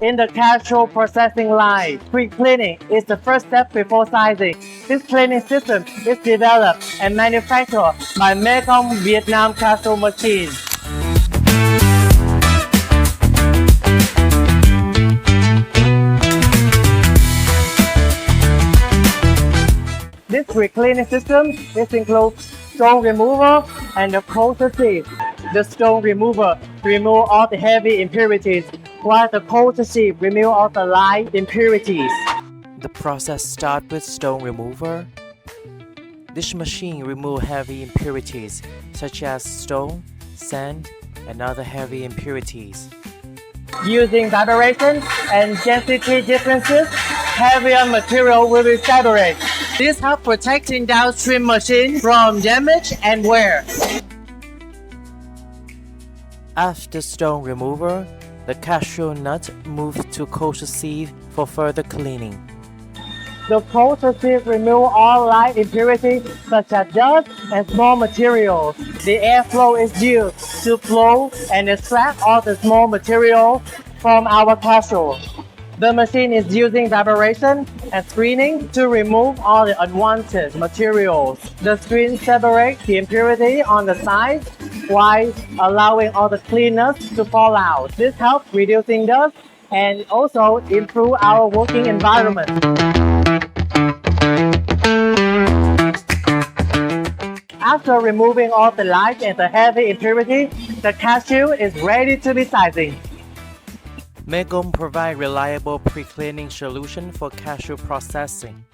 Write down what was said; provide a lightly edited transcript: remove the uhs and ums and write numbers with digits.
In the cashew processing line, pre-cleaning is the first step before sizing. This cleaning system is developed and manufactured by Mekong Vietnam Cashew Machine. This pre-cleaning system includes stone remover and the coarse sieve. The stone remover removes all the heavy impurities, while the coarse sieve removes all the light impurities. The process starts with stone remover. This machine removes heavy impurities such as stone, sand, and other heavy impurities. Using vibration and density differences, heavier material will be separated. This helps protecting downstream machines from damage and wear. After stone remover, the cashew nut moves to coarse sieve for further cleaning. The coarse sieve removes all light impurities such as dust and small materials. The airflow is used to flow and extract all the small materials from our cashew. The machine is using vibration and screening to remove all the unwanted materials. The screen separates the impurity on the sides while allowing all the cleanness to fall out. This helps reducing dust and also improve our working environment. After removing all the light and the heavy impurity, the cashew is ready to be sizing. Mekong provides reliable pre-cleaning solution for cashew processing.